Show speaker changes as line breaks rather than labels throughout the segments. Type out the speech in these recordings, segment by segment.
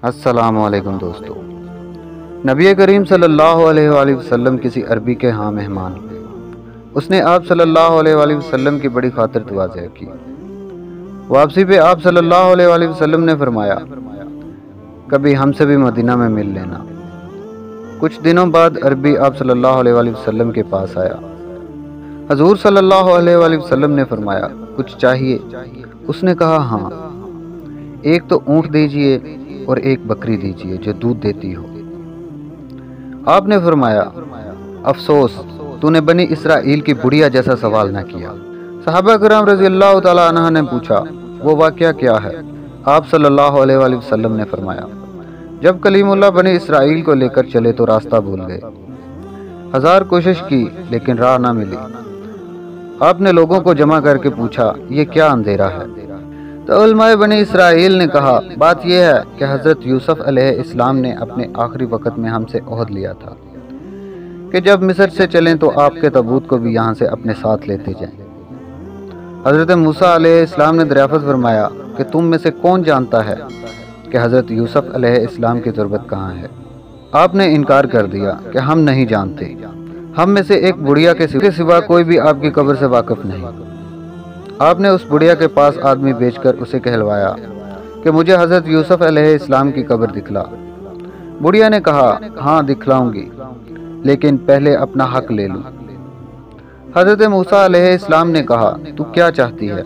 السلام علیکم دوستو۔ نبی کریم صلی اللہ علیہ وآلہ وسلم کسی عربی کے ہاں مہمان ہوئے۔ اس نے آپ صلی اللہ علیہ وآلہ وسلم کی بڑی خاطر تواضع کی۔ واپسی پہ آپ صلی اللہ علیہ وآلہ وسلم نے فرمایا، کبھی ہم سے بھی مدینہ میں مل لینا۔ کچھ دنوں بعد عربی آپ صلی اللہ علیہ وآلہ وسلم کے پاس آیا۔ حضور صلی اللہ علیہ وآلہ وسلم نے فرمایا، کچھ چاہیے؟ اس نے کہا، ہاں، ایک تو اونٹ دیجئے اور ایک بکری دیجئے جو دودھ دیتی ہو۔ آپ نے فرمایا، افسوس تو نے بنی اسرائیل کی بڑھیا جیسا سوال نہ کیا۔ صحابہ کرام رضی اللہ تعالیٰ عنہ نے پوچھا، وہ واقعہ کیا ہے؟ آپ صلی اللہ علیہ وآلہ وسلم نے فرمایا، جب کلیم اللہ بنی اسرائیل کو لے کر چلے تو راستہ بھول گئے۔ 1000 کوشش کی لیکن راہ نہ ملی۔ آپ نے لوگوں کو جمع کر کے پوچھا، یہ کیا اندھیرا ہے؟ تو علماء بنی اسرائیل نے کہا، بات یہ ہے کہ حضرت یوسف علیہ السلام نے اپنے آخری وقت میں ہم سے عہد لیا تھا کہ جب مصر سے چلیں تو آپ کے تابوت کو بھی یہاں سے اپنے ساتھ لیتے جائیں۔ حضرت موسیٰ علیہ السلام نے دریافت فرمایا کہ تم میں سے کون جانتا ہے کہ حضرت یوسف علیہ السلام کی تربت کہاں ہے؟ آپ نے انکار کر دیا کہ ہم نہیں جانتے، ہم میں سے ایک بڑھیا کے سوا کوئی بھی آپ کی قبر سے واقف نہیں۔ آپ نے اس بڑھیا کے پاس آدمی بھیج کر اسے کہلوایا کہ مجھے حضرت یوسف علیہ السلام کی قبر دکھلا۔ بڑھیا نے کہا، ہاں دکھلاؤں گی، لیکن پہلے اپنا حق لے لوں۔ حضرت موسیٰ علیہ السلام نے کہا، تو کیا چاہتی ہے؟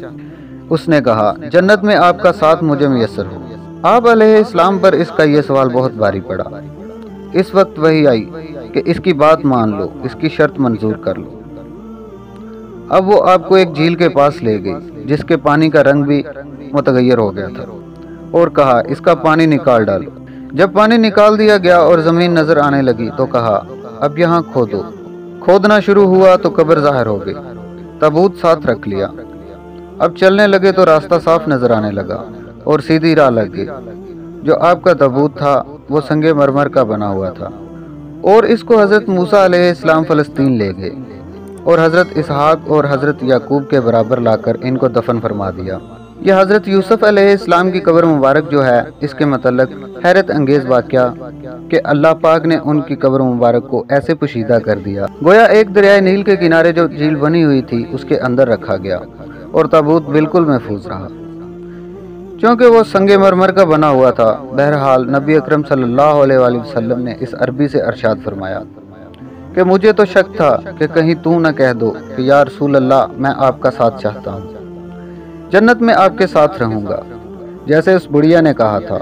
اس نے کہا، جنت میں آپ کا ساتھ مجھے میسر ہو۔ آپ علیہ السلام پر اس کا یہ سوال بہت بھاری پڑا۔ اس وقت وحی آئی کہ اس کی بات مان لو، اس کی شرط منظور کر لو۔ اب وہ آپ کو ایک جھیل کے پاس لے گئی جس کے پانی کا رنگ بھی متغیر ہو گیا تھا، اور کہا، اس کا پانی نکال ڈالو۔ جب پانی نکال دیا گیا اور زمین نظر آنے لگی تو کہا، اب یہاں کھودو۔ کھودنا شروع ہوا تو قبر ظاہر ہو گئی۔ تابوت ساتھ رکھ لیا۔ اب چلنے لگے تو راستہ صاف نظر آنے لگا اور سیدھی راہ لگ گئی۔ جو آپ کا تابوت تھا وہ سنگ مرمر کا بنا ہوا تھا، اور اس کو حضرت موسیٰ علیہ السلام فلسطین لے گئے اور حضرت اسحاق اور حضرت یعقوب کے برابر لا کر ان کو دفن فرما دیا۔ یہ حضرت یوسف علیہ السلام کی قبر مبارک جو ہے، اس کے متعلق حیرت انگیز واقعہ کہ اللہ پاک نے ان کی قبر مبارک کو ایسے پوشیدہ کر دیا گویا ایک دریائے نیل کے کنارے جو جھیل بنی ہوئی تھی اس کے اندر رکھا گیا، اور تابوت بالکل محفوظ رہا چونکہ وہ سنگ مرمر کا بنا ہوا تھا۔ بہرحال نبی اکرم صلی اللہ علیہ وآلہ وسلم نے اس عربی سے ارشاد فرمایا کہ مجھے تو شک تھا کہ کہیں تو نہ کہہ دو کہ یا رسول اللہ، میں آپ کا ساتھ چاہتا ہوں، جنت میں آپ کے ساتھ رہوں گا، جیسے اس بڑھیا نے کہا تھا۔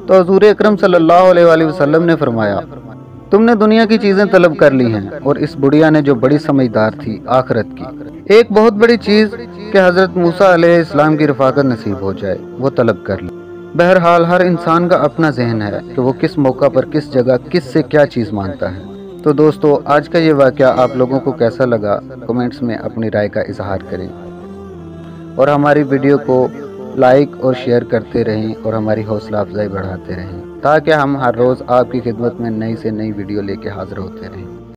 تو حضور اکرم صلی اللہ علیہ وآلہ وسلم نے فرمایا، تم نے دنیا کی چیزیں طلب کر لی ہیں، اور اس بڑھیا نے جو بڑی سمجھدار تھی، آخرت کی ایک بہت بڑی چیز کہ حضرت موسیٰ علیہ السلام کی رفاقت نصیب ہو جائے، وہ طلب کر لی۔ بہرحال ہر انسان کا اپنا ذہن ہے کہ وہ کس موقع پر کس جگہ کس سے کیا چیز مانگتا ہے۔ تو دوستو، آج کا یہ واقعہ آپ لوگوں کو کیسا لگا، کمنٹس میں اپنی رائے کا اظہار کریں، اور ہماری ویڈیو کو لائک اور شیئر کرتے رہیں اور ہماری حوصلہ افزائی بڑھاتے رہیں، تاکہ ہم ہر روز آپ کی خدمت میں نئی سے نئی ویڈیو لے کے حاضر ہوتے رہیں۔